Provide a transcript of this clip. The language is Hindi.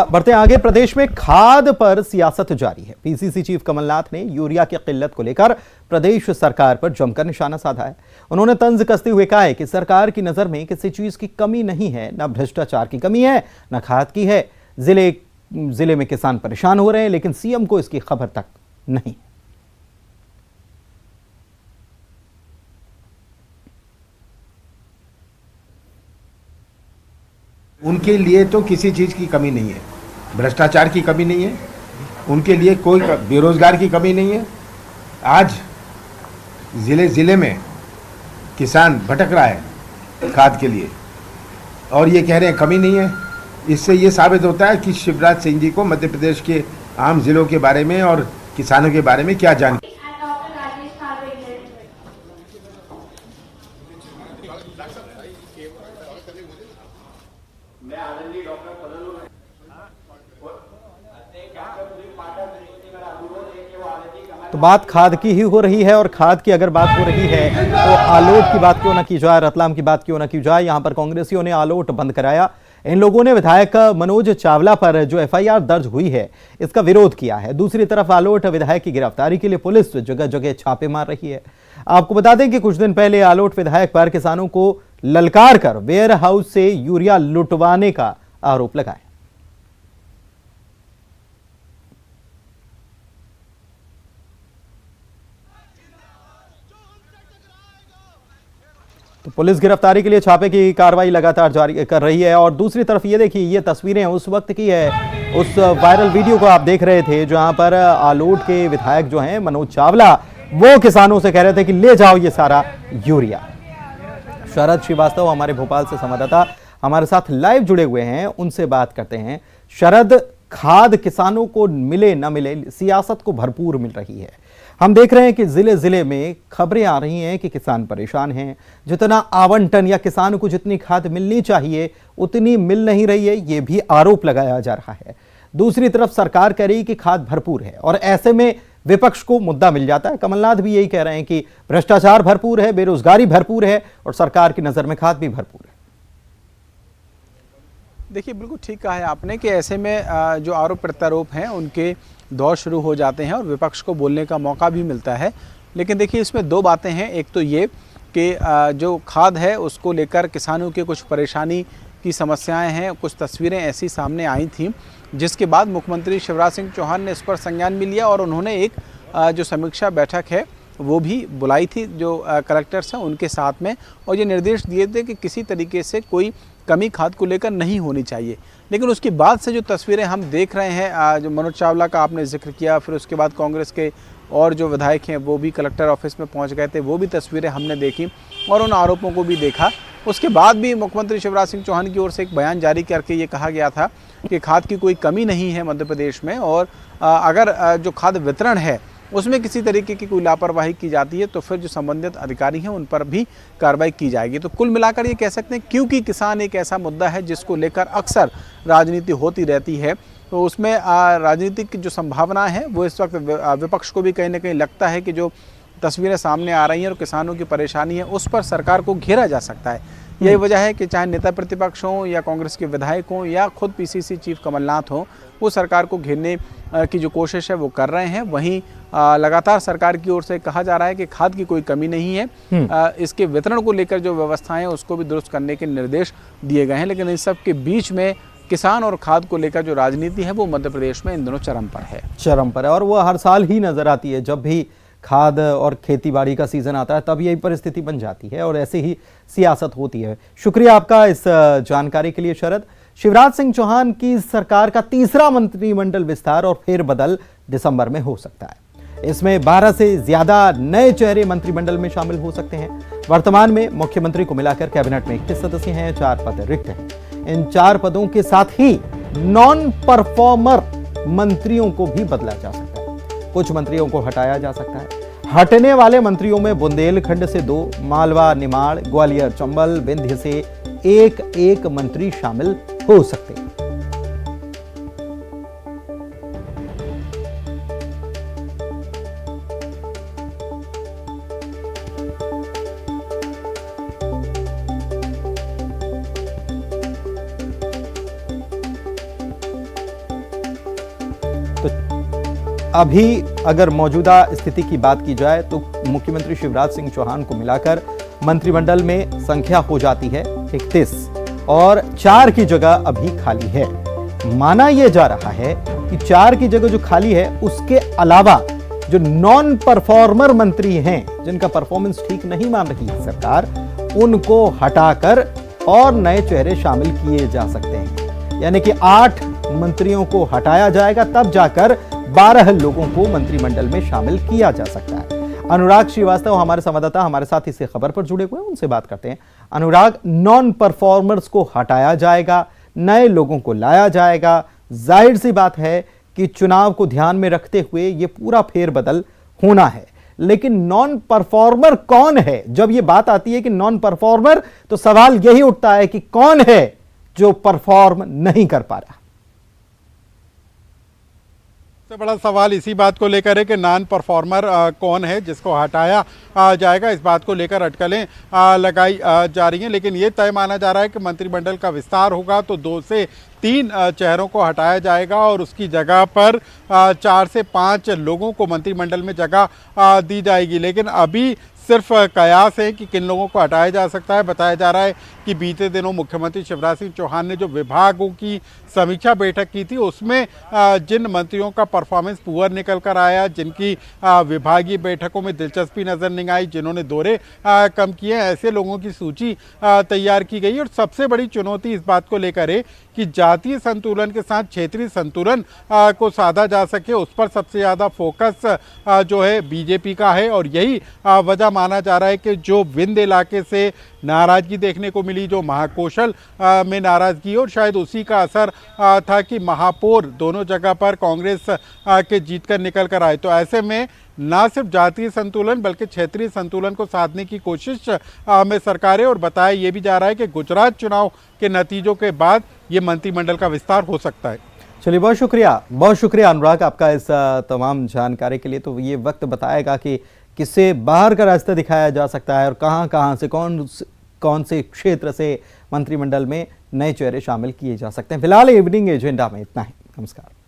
बढ़ते आगे, प्रदेश में खाद पर सियासत जारी है। पीसीसी चीफ कमलनाथ ने यूरिया की किल्लत को लेकर प्रदेश सरकार पर जमकर निशाना साधा है। उन्होंने तंज कसते हुए कहा है कि सरकार की नजर में किसी चीज की कमी नहीं है, न भ्रष्टाचार की कमी है, न खाद की है। जिले में किसान परेशान हो रहे हैं, लेकिन सीएम को इसकी खबर तक नहीं। उनके लिए तो किसी चीज़ की कमी नहीं है, भ्रष्टाचार की कमी नहीं है, उनके लिए कोई बेरोजगार की कमी नहीं है। आज ज़िले में किसान भटक रहा है खाद के लिए और ये कह रहे हैं कमी नहीं है। इससे ये साबित होता है कि शिवराज सिंह जी को मध्य प्रदेश के आम जिलों के बारे में और किसानों के बारे में क्या जानकारी। तो बात खाद की ही हो रही है, और खाद की अगर बात हो रही है तो आलोट की बात क्यों ना की जाए, रतलाम की बात क्यों ना की जाए। यहां पर कांग्रेसियों ने आलोट बंद कराया। इन लोगों ने विधायक मनोज चावला पर जो एफआईआर दर्ज हुई है इसका विरोध किया है। दूसरी तरफ आलोट विधायक की गिरफ्तारी के लिए पुलिस जगह जगह छापे मार रही है। आपको बता दें कि कुछ दिन पहले आलोट विधायक पर किसानों को ललकार कर वेयर हाउस से यूरिया लुटवाने का आरोप लगाया। तो पुलिस गिरफ्तारी के लिए छापे की कार्रवाई लगातार जारी कर रही है। और दूसरी तरफ ये देखिए, ये तस्वीरें उस वक्त की है, उस वायरल वीडियो को आप देख रहे थे जहां पर आलोट के विधायक जो हैं मनोज चावला, वो किसानों से कह रहे थे कि ले जाओ ये सारा यूरिया। शरद श्रीवास्तव हमारे भोपाल से संवाददाता हमारे साथ लाइव जुड़े हुए हैं, उनसे बात करते हैं। शरद, खाद किसानों को मिले न मिले, सियासत को भरपूर मिल रही है। हम देख रहे हैं कि जिले जिले में खबरें आ रही हैं कि किसान परेशान हैं, जितना आवंटन या किसान को जितनी खाद मिलनी चाहिए उतनी मिल नहीं रही है, ये भी आरोप लगाया जा रहा है। दूसरी तरफ सरकार कह रही है कि खाद भरपूर है, और ऐसे में विपक्ष को मुद्दा मिल जाता है। कमलनाथ भी यही कह रहे हैं कि भ्रष्टाचार भरपूर है, बेरोजगारी भरपूर है, और सरकार की नजर में खाद भी भरपूर है। देखिए, बिल्कुल ठीक कहा है आपने कि ऐसे में जो आरोप प्रत्यारोप हैं उनके दौर शुरू हो जाते हैं और विपक्ष को बोलने का मौका भी मिलता है। लेकिन देखिए, इसमें दो बातें हैं। एक तो ये कि जो खाद है उसको लेकर किसानों के कुछ परेशानी की समस्याएं हैं, कुछ तस्वीरें ऐसी सामने आई थीं, जिसके बाद मुख्यमंत्री शिवराज सिंह चौहान ने इस पर संज्ञान भी लिया और उन्होंने एक जो समीक्षा बैठक है वो भी बुलाई थी जो कलेक्टर्स हैं उनके साथ में, और ये निर्देश दिए थे कि किसी तरीके से कोई कमी खाद को लेकर नहीं होनी चाहिए। लेकिन उसके बाद से जो तस्वीरें हम देख रहे हैं, जो मनोज चावला का आपने जिक्र किया, फिर उसके बाद कांग्रेस के और जो विधायक हैं वो भी कलेक्टर ऑफिस में पहुंच गए थे, वो भी तस्वीरें हमने देखी और उन आरोपों को भी देखा। उसके बाद भी मुख्यमंत्री शिवराज सिंह चौहान की ओर से एक बयान जारी करके ये कहा गया था कि खाद की कोई कमी नहीं है मध्य प्रदेश में, और अगर जो खाद वितरण है उसमें किसी तरीके की कोई लापरवाही की जाती है तो फिर जो संबंधित अधिकारी हैं उन पर भी कार्रवाई की जाएगी। तो कुल मिलाकर ये कह सकते हैं, क्योंकि किसान एक ऐसा मुद्दा है जिसको लेकर अक्सर राजनीति होती रहती है, तो उसमें राजनीतिक जो संभावनाएं हैं वो इस वक्त विपक्ष को भी कहीं ना कहीं लगता है कि जो तस्वीरें सामने आ रही हैं और किसानों की परेशानी है उस पर सरकार को घेरा जा सकता है। यही वजह है कि चाहे नेता प्रतिपक्ष हों या कांग्रेस के विधायक हों या खुद पीसीसी चीफ कमलनाथ हों, वो सरकार को घेरने की जो कोशिश है वो कर रहे हैं। वहीं लगातार सरकार की ओर से कहा जा रहा है कि खाद की कोई कमी नहीं है। इसके वितरण को लेकर जो व्यवस्थाएं हैं उसको भी दुरुस्त करने के निर्देश दिए गए हैं। लेकिन इन सब के बीच में किसान और खाद को लेकर जो राजनीति है वो मध्य प्रदेश में इन दोनों चरम पर है, और वो हर साल ही नजर आती है। जब भी खाद और खेतीबाड़ी का सीजन आता है तब यही परिस्थिति बन जाती है और ऐसे ही सियासत होती है। शुक्रिया आपका इस जानकारी के लिए शरद। शिवराज सिंह चौहान की सरकार का तीसरा मंत्रिमंडल विस्तार और फेरबदल दिसंबर में हो सकता है। इसमें 12 से ज्यादा नए चेहरे मंत्रिमंडल में शामिल हो सकते हैं। वर्तमान में मुख्यमंत्री को मिलाकर कैबिनेट में 21 सदस्य हैं, 4 पद रिक्त हैं। इन 4 पदों के साथ ही नॉन परफॉर्मर मंत्रियों को भी बदला जा सकता है। कुछ मंत्रियों को हटाया जा सकता है। हटने वाले मंत्रियों में बुंदेलखंड से 2, मालवा, निमाड़, ग्वालियर, चंबल, विंध्य से एक मंत्री शामिल हो सकते हैं। अभी अगर मौजूदा स्थिति की बात की जाए तो मुख्यमंत्री शिवराज सिंह चौहान को मिलाकर मंत्रिमंडल में संख्या हो जाती है 31 और 4 की जगह अभी खाली है। माना यह जा रहा है कि 4 की जगह जो खाली है उसके अलावा जो नॉन परफॉर्मर मंत्री हैं, जिनका परफॉर्मेंस ठीक नहीं मान रही है सरकार, उनको हटाकर और नए चेहरे शामिल किए जा सकते हैं। यानी कि 8 मंत्रियों को हटाया जाएगा, तब जाकर 12 लोगों को मंत्रिमंडल में शामिल किया जा सकता है। अनुराग श्रीवास्तव हमारे संवाददाता हमारे साथ इस खबर पर जुड़े हुए हैं, उनसे बात करते हैं। अनुराग, नॉन परफॉर्मर्स को हटाया जाएगा, नए लोगों को लाया जाएगा। जाहिर सी बात है कि चुनाव को ध्यान में रखते हुए यह पूरा फेरबदल होना है, लेकिन नॉन परफॉर्मर कौन है? जब यह बात आती है कि नॉन परफॉर्मर, तो सवाल यही उठता है कि कौन है जो परफॉर्म नहीं कर पा रहा। सबसे बड़ा सवाल इसी बात को लेकर है कि नॉन परफॉर्मर कौन है जिसको हटाया जाएगा। इस बात को लेकर अटकलें लगाई जा रही हैं, लेकिन ये तय माना जा रहा है कि मंत्रिमंडल का विस्तार होगा तो 2 से 3 चेहरों को हटाया जाएगा और उसकी जगह पर 4 से 5 लोगों को मंत्रिमंडल में जगह दी जाएगी। लेकिन अभी सिर्फ कयास है कि किन लोगों को हटाया जा सकता है। बताया जा रहा है कि बीते दिनों मुख्यमंत्री शिवराज सिंह चौहान ने जो विभागों की समीक्षा बैठक की थी, उसमें जिन मंत्रियों का परफॉर्मेंस पुअर निकल कर आया, जिनकी विभागीय बैठकों में दिलचस्पी नजर नहीं आई, जिन्होंने दौरे कम किए, ऐसे लोगों की सूची तैयार की गई। और सबसे बड़ी चुनौती इस बात को लेकर है कि जातीय संतुलन के साथ क्षेत्रीय संतुलन को साधा जा सके, उस पर सबसे ज़्यादा फोकस जो है बीजेपी का है। और यही वजह माना जा रहा है कि जो विंध्य इलाके से नाराजगी देखने को मिली, जो महाकौशल में नाराजगी, और शायद उसी का असर था कि महापौर दोनों जगह पर कांग्रेस के जीत कर निकल कर आए। तो ऐसे में ना सिर्फ जातीय संतुलन बल्कि क्षेत्रीय संतुलन को साधने की कोशिश में सरकार है। और बताया ये भी जा रहा है कि गुजरात चुनाव के नतीजों के बाद ये मंत्रिमंडल का विस्तार हो सकता है। चलिए, बहुत शुक्रिया अनुराग आपका इस तमाम जानकारी के लिए। तो ये वक्त बताएगा कि किससे बाहर का रास्ता दिखाया जा सकता है और कहां से कौन से क्षेत्र से मंत्रिमंडल में नए चेहरे शामिल किए जा सकते हैं। फिलहाल इवनिंग एजेंडा में इतना ही। नमस्कार।